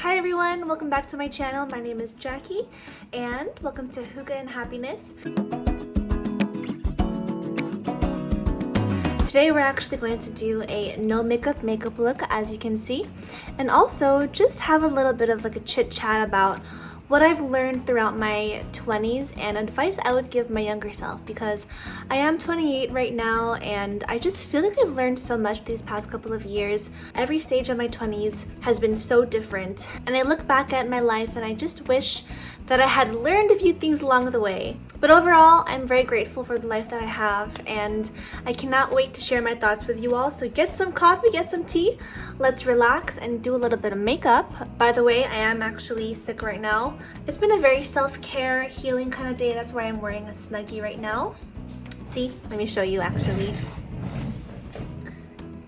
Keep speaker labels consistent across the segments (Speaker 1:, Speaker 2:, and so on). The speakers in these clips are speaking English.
Speaker 1: Hi everyone, welcome back to my channel. My name is Jackie and welcome to Hygge Happiness. Today we're actually going to do a no makeup look, as you can see, and also just have a little bit of like a chit chat about what I've learned throughout my 20s and advice I would give my younger self, because I am 28 right now and I just feel like I've learned so much these past couple of years. Every stage of my 20s has been so different, and I look back at my life and I just wish that I had learned a few things along the way. But overall, I'm very grateful for the life that I have, and I cannot wait to share my thoughts with you all. So get some coffee, get some tea, let's relax and do a little bit of makeup. By the way, I am actually sick right now. It's been a very self-care, healing kind of day. That's why I'm wearing a Snuggie right now. See, let me show you actually.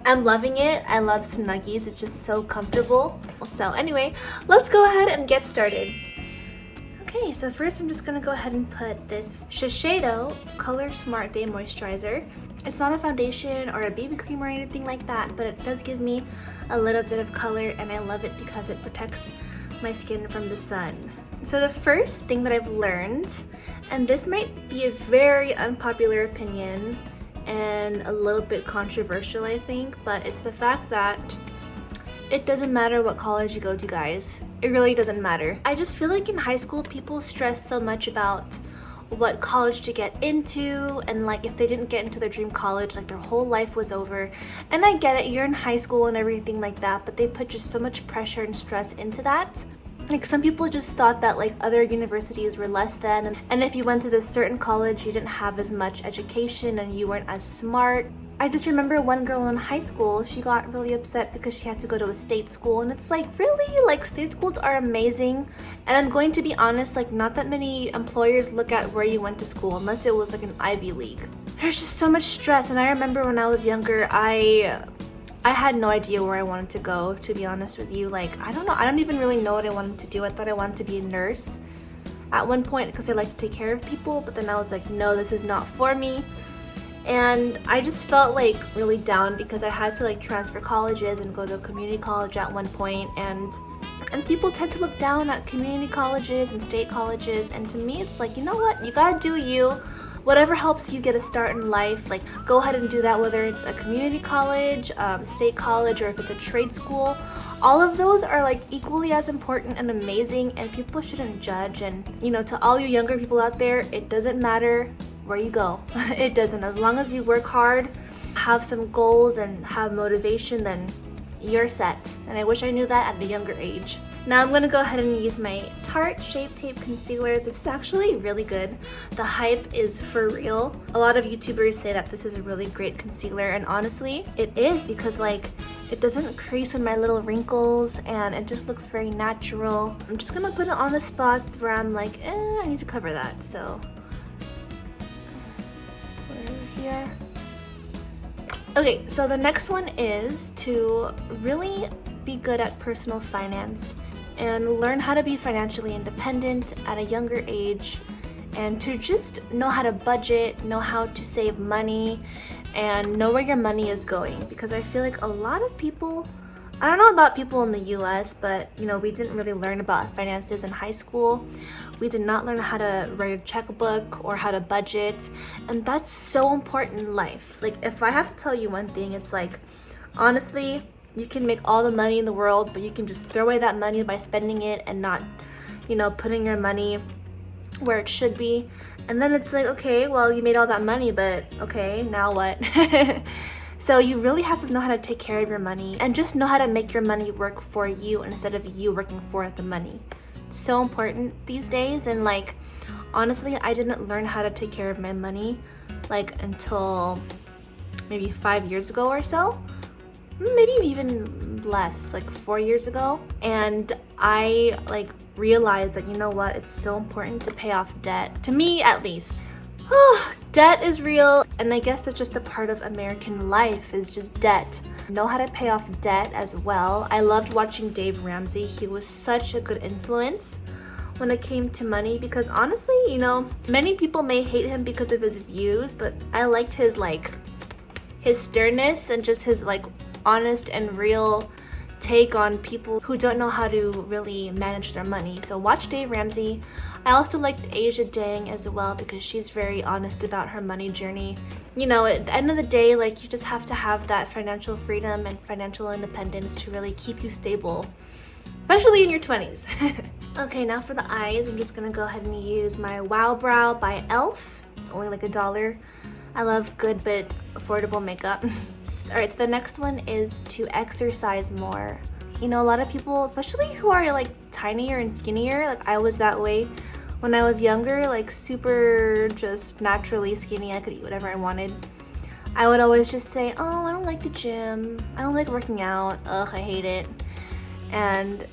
Speaker 1: I'm loving it. I love Snuggies. It's just so comfortable. So anyway, let's go ahead and get started. Okay, so first I'm just gonna go ahead and put this Shiseido Color Smart Day Moisturizer. It's not a foundation or a BB cream or anything like that, but it does give me a little bit of color, and I love it because it protects my skin from the sun. So the first thing that I've learned, and this might be a very unpopular opinion and a little bit controversial, I think, but it's the fact that it doesn't matter what college you go to, guys. It really doesn't matter. I just feel like in high school, people stress so much about what college to get into, and like if they didn't get into their dream college, like their whole life was over. And I get it, you're in high school and everything like that, but they put just so much pressure and stress into that. Like some people just thought that like other universities were less than, and if you went to this certain college, you didn't have as much education and you weren't as smart. I just remember one girl in high school, she got really upset because she had to go to a state school, and it's like, really? Like, state schools are amazing. And I'm going to be honest, like not that many employers look at where you went to school unless it was like an Ivy League. There's just so much stress, and I remember when I was younger, I had no idea where I wanted to go, to be honest with you. Like, I don't know, I don't even really know what I wanted to do. I thought I wanted to be a nurse at one point because I like to take care of people, but then I was like, no, this is not for me. And I just felt like really down because I had to like transfer colleges and go to a community college at one point, and people tend to look down at community colleges and state colleges, and to me it's like, you know what, you gotta do you. Whatever helps you get a start in life, like go ahead and do that, whether it's a community college, state college, or if it's a trade school. All of those are like equally as important and amazing, and people shouldn't judge. And you know, to all you younger people out there, it doesn't matter where you go. It doesn't. As long as you work hard, have some goals, and have motivation, then you're set. And I wish I knew that at a younger age. Now I'm gonna go ahead and use my Tarte Shape Tape Concealer. This is actually really good. The hype is for real. A lot of YouTubers say that this is a really great concealer, and honestly, it is, because like it doesn't crease in my little wrinkles and it just looks very natural. I'm just gonna put it on the spot where I'm like, I need to cover that. So here. Okay, so the next one is to really be good at personal finance and learn how to be financially independent at a younger age, and to just know how to budget, know how to save money, and know where your money is going. Because I feel like a lot of people, I don't know about people in the US, but you know, we didn't really learn about finances in high school. We did not learn how to write a checkbook or how to budget, and that's so important in life. Like, if I have to tell you one thing, it's like, honestly, you can make all the money in the world, but you can just throw away that money by spending it and not, you know, putting your money where it should be. And then it's like, okay, well, you made all that money, but okay, now what? So you really have to know how to take care of your money and just know how to make your money work for you instead of you working for the money. It's so important these days. And like, honestly, I didn't learn how to take care of my money like until maybe 5 years ago or so. Maybe even less, like 4 years ago. And I like realized that, you know what, it's so important to pay off debt, to me at least. Debt is real, and I guess that's just a part of American life, is just debt. Know how to pay off debt as well. I loved watching Dave Ramsey. He was such a good influence when it came to money, because honestly, you know, many people may hate him because of his views, but I liked his sternness and just his like honest and real take on people who don't know how to really manage their money. So watch Dave Ramsey. I also liked Asia Dang as well because she's very honest about her money journey. You know, at the end of the day, like, you just have to have that financial freedom and financial independence to really keep you stable, especially in your 20s. Okay, now for the eyes, I'm just gonna go ahead and use my Wow Brow by e.l.f. It's only like $1. I love good but affordable makeup. Alright, so the next one is to exercise more. You know, a lot of people, especially who are like tinier and skinnier, like I was that way when I was younger, like super just naturally skinny. I could eat whatever I wanted. I would always just say, oh, I don't like the gym. I don't like working out. Ugh, I hate it. And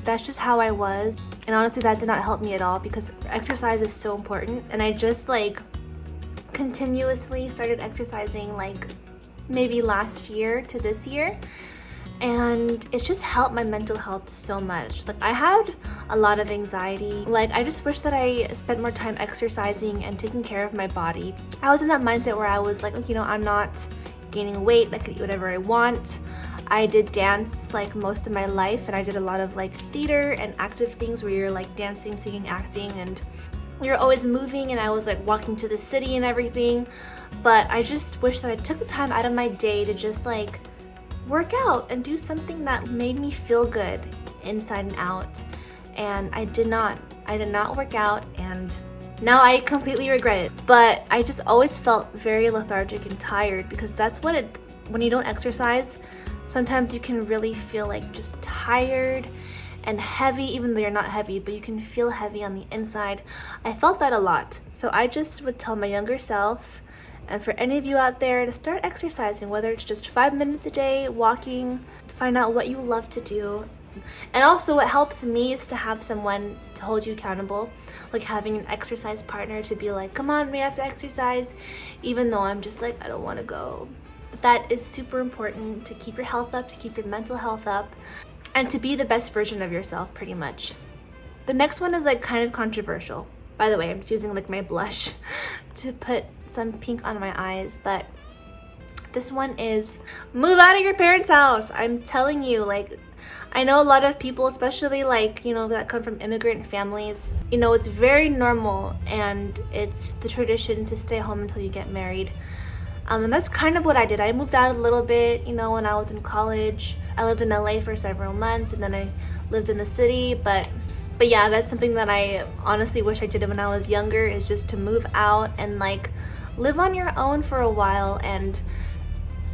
Speaker 1: that's just how I was. And honestly, that did not help me at all because exercise is so important. And I just like continuously started exercising like maybe last year to this year. And it just helped my mental health so much. Like, I had a lot of anxiety. Like, I just wish that I spent more time exercising and taking care of my body. I was in that mindset where I was like, you know, I'm not gaining weight. I could eat whatever I want. I did dance like most of my life, and I did a lot of like theater and active things where you're like dancing, singing, acting, and you're always moving, and I was like walking to the city and everything. But I just wish that I took the time out of my day to just like work out and do something that made me feel good inside and out. And I did not work out, and now I completely regret it. But I just always felt very lethargic and tired because that's what when you don't exercise, sometimes you can really feel like just tired and heavy, even though you're not heavy, but you can feel heavy on the inside. I felt that a lot. So I just would tell my younger self, and for any of you out there, to start exercising, whether it's just 5 minutes a day, walking, to find out what you love to do. And also what helps me is to have someone to hold you accountable, like having an exercise partner to be like, come on, we have to exercise, even though I'm just like, I don't want to go. But that is super important to keep your health up, to keep your mental health up, and to be the best version of yourself, pretty much. The next one is like kind of controversial. By the way, I'm just using like my blush to put some pink on my eyes, but this one is move out of your parents' house. I'm telling you, like, I know a lot of people, especially like, you know, that come from immigrant families, you know, it's very normal and it's the tradition to stay home until you get married. And that's kind of what I did. I moved out a little bit, you know, when I was in college. I lived in LA for several months, and then I lived in the city, but yeah, that's something that I honestly wish I did when I was younger, is just to move out and like live on your own for a while and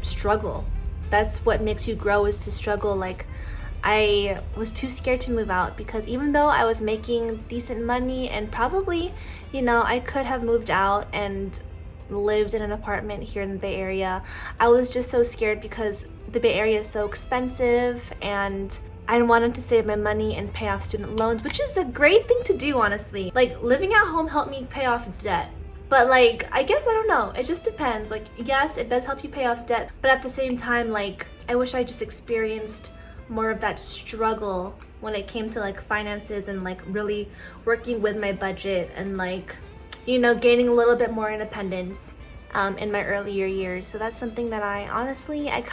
Speaker 1: struggle. That's what makes you grow, is to struggle. Like, I was too scared to move out because even though I was making decent money and probably, you know, I could have moved out and lived in an apartment here in the Bay Area, I was just so scared because the Bay Area is so expensive, and I wanted to save my money and pay off student loans, which is a great thing to do, honestly. Like, living at home helped me pay off debt. But like, I guess, I don't know, it just depends. Like, yes, it does help you pay off debt, but at the same time, like, I wish I just experienced more of that struggle when it came to like finances and like really working with my budget and like, you know, gaining a little bit more independence in my earlier years. So that's something that I honestly, I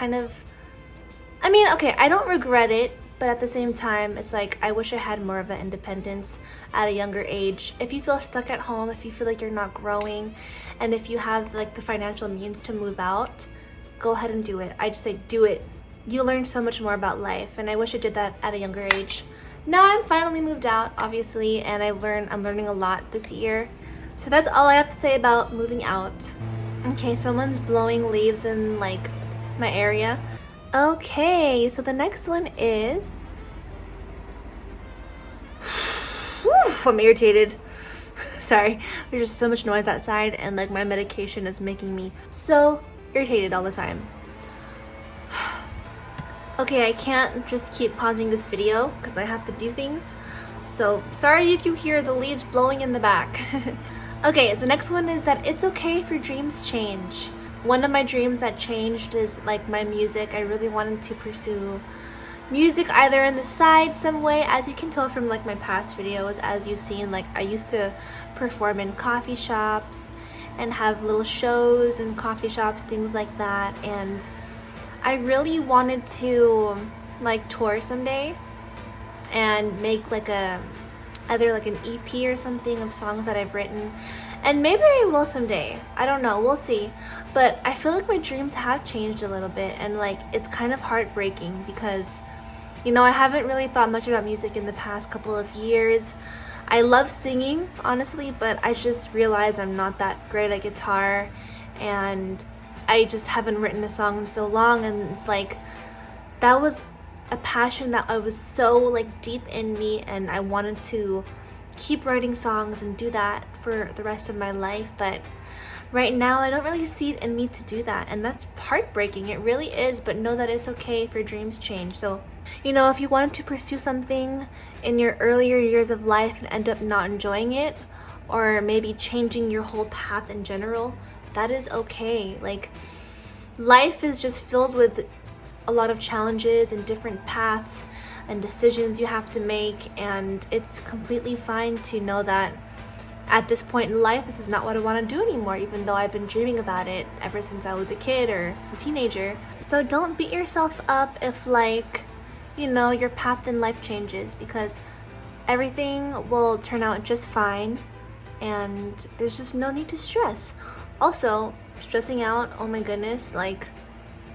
Speaker 1: mean, okay, I don't regret it, but at the same time, it's like, I wish I had more of that independence at a younger age. If you feel stuck at home, if you feel like you're not growing, and if you have like the financial means to move out, go ahead and do it. I just say, do it. You learn so much more about life, and I wish I did that at a younger age. Now I'm finally moved out, obviously, and I'm learning a lot this year. So that's all I have to say about moving out. Okay, someone's blowing leaves in like my area. Okay, so the next one is... I'm irritated. Sorry, there's just so much noise outside, and like my medication is making me so irritated all the time. Okay, I can't just keep pausing this video because I have to do things. So sorry if you hear the leaves blowing in the back. Okay, the next one is that it's okay if your dreams change. One of my dreams that changed is like my music. I really wanted to pursue music either in the side some way, as you can tell from like my past videos, as you've seen, like I used to perform in coffee shops and have little shows in coffee shops, things like that. And I really wanted to, like tour someday and make like either like an EP or something of songs that I've written. And maybe I will someday. I don't know, we'll see. But I feel like my dreams have changed a little bit, and like it's kind of heartbreaking because, you know, I haven't really thought much about music in the past couple of years. I love singing, honestly, but I just realized I'm not that great at guitar, and I just haven't written a song in so long, and it's like that was a passion that I was so like deep in me, and I wanted to keep writing songs and do that for the rest of my life. But right now I don't really see it in me to do that, and that's heartbreaking. It really is. But know that it's okay if your dreams change. So, you know, if you wanted to pursue something in your earlier years of life and end up not enjoying it, or maybe changing your whole path in general, that is okay. Like, life is just filled with a lot of challenges and different paths and decisions you have to make, and it's completely fine to know that at this point in life, this is not what I want to do anymore, even though I've been dreaming about it ever since I was a kid or a teenager. So don't beat yourself up if, like, you know, your path in life changes, because everything will turn out just fine, and there's just no need to stress. Also, stressing out, oh my goodness, like,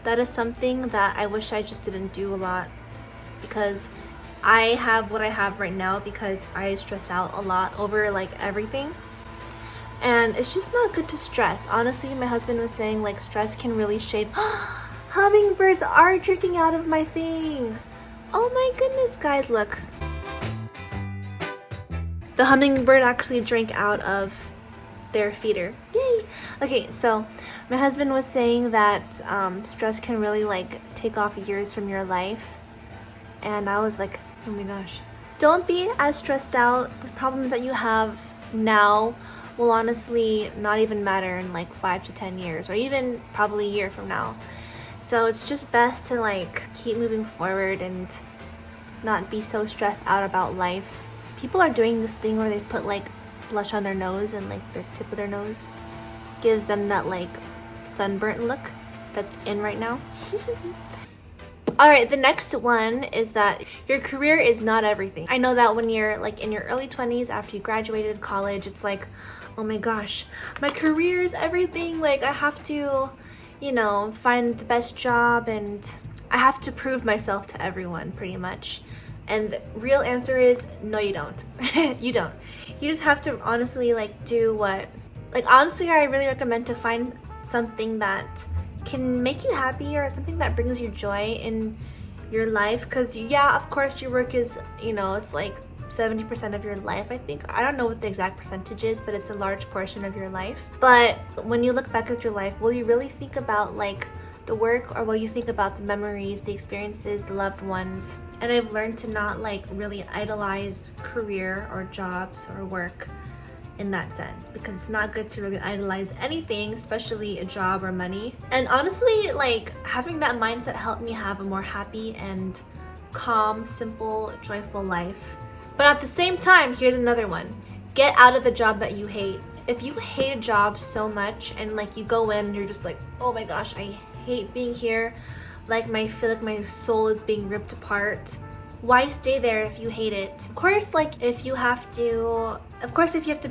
Speaker 1: that is something that I wish I just didn't do a lot, because I have what I have right now because I stressed out a lot over like everything, and it's just not good to stress. Honestly, my husband was saying like stress can really shape hummingbirds are drinking out of my thing. Oh my goodness, guys, look. The hummingbird actually drank out of their feeder. Yay! Okay, so my husband was saying that stress can really like take off years from your life. And I was like, oh my gosh. Don't be as stressed out. The problems that you have now will honestly not even matter in like 5 to 10 years, or even probably a year from now. So it's just best to like keep moving forward and not be so stressed out about life. People are doing this thing where they put like blush on their nose and like their tip of their nose. Gives them that like sunburnt look that's in right now. Alright, the next one is that your career is not everything. I know that when you're like in your early 20s after you graduated college, it's like, oh my gosh, my career is everything. Like, I have to, you know, find the best job, and I have to prove myself to everyone pretty much. And the real answer is no, you don't. You don't. You just have to honestly like do what, like, honestly, I really recommend to find something that can make you happy, or something that brings you joy in your life. Because yeah, of course your work is, you know, it's like 70% of your life, I think. I don't know what the exact percentage is, but it's a large portion of your life. But when you look back at your life, will you really think about like the work, or will you think about the memories, the experiences, the loved ones? And I've learned to not like really idolize career or jobs or work in that sense, because it's not good to really idolize anything, especially a job or money. And honestly, like, having that mindset helped me have a more happy and calm, simple, joyful life. But at the same time, here's another one. Get out of the job that you hate. If you hate a job so much and like you go in and you're just like, oh my gosh, I hate being here, like I feel like my soul is being ripped apart, why stay there if you hate it? Of course, like if you have to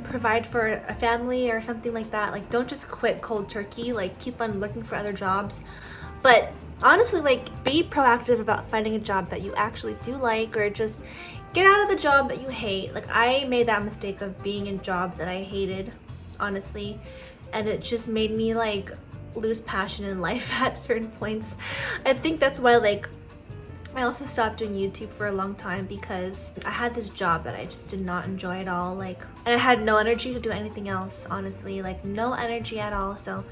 Speaker 1: provide for a family or something like that, like don't just quit cold turkey, like keep on looking for other jobs. But honestly, like be proactive about finding a job that you actually do like, or just get out of the job that you hate. Like I made that mistake of being in jobs that I hated, honestly, and it just made me like lose passion in life at certain points. I think that's why like I also stopped doing YouTube for a long time, because I had this job that I just did not enjoy at all, like, and I had no energy to do anything else, honestly, like no energy at all. So,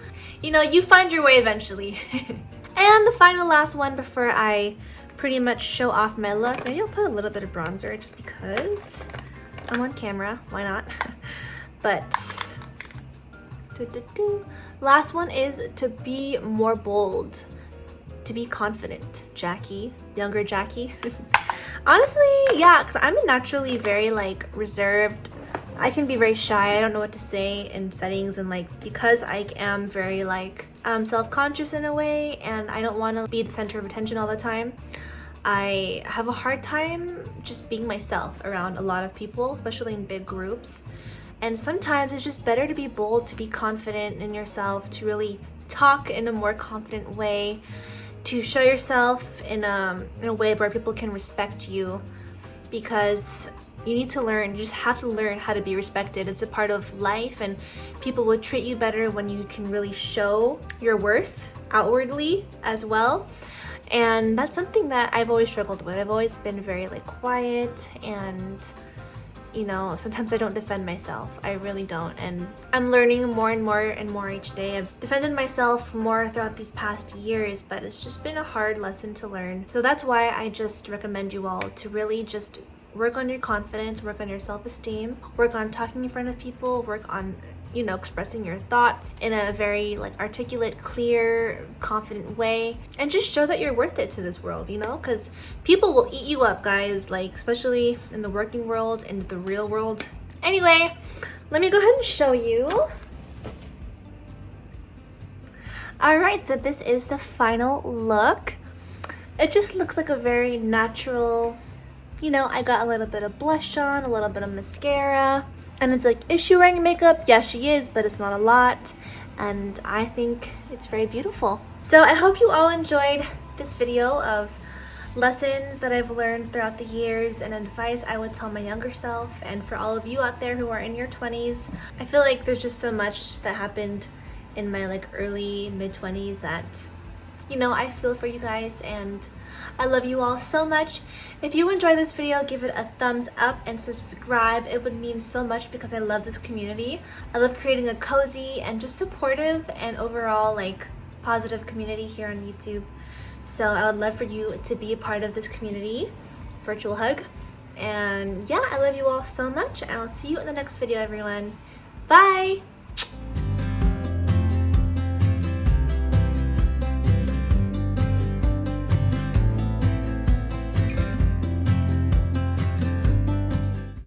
Speaker 1: you know, you find your way eventually. And the final last one before I pretty much show off my look, maybe I'll put a little bit of bronzer just because I'm on camera, why not? But last one is to be more bold, to be confident. Jackie, younger Jackie. Honestly, yeah, because I'm naturally very like reserved. I can be very shy. I don't know what to say in settings, and like because I am very like self-conscious in a way, and I don't want to be the center of attention all the time. I have a hard time just being myself around a lot of people, especially in big groups. And sometimes it's just better to be bold, to be confident in yourself, to really talk in a more confident way, to show yourself in a way where people can respect you, because you need to learn, you just have to learn how to be respected. It's a part of life, and people will treat you better when you can really show your worth outwardly as well. And that's something that I've always struggled with. I've always been very like quiet, and you know, sometimes I don't defend myself. I really don't. And I'm learning more and more each day. I've defended myself more throughout these past years, but it's just been a hard lesson to learn. So that's why I just recommend you all to really just work on your confidence, work on your self-esteem, work on talking in front of people, work on, you know, expressing your thoughts in a very like articulate, clear, confident way, and just show that you're worth it to this world, you know, because people will eat you up, guys, like especially in the working world and the real world. Anyway, let me go ahead and show you. All right, so this is the final look. It just looks like a very natural, you know, I got a little bit of blush on, a little bit of mascara. And it's like, is she wearing makeup? Yeah, she is, but it's not a lot. And I think it's very beautiful. So I hope you all enjoyed this video of lessons that I've learned throughout the years and advice I would tell my younger self. And for all of you out there who are in your 20s, I feel like there's just so much that happened in my like early mid-20s that, you know, I feel for you guys, and I love you all so much. If you enjoyed this video, give it a thumbs up and subscribe. It would mean so much because I love this community. I love creating a cozy and just supportive and overall like positive community here on YouTube. So I would love for you to be a part of this community, virtual hug. And yeah, I love you all so much, and I'll see you in the next video, everyone. Bye!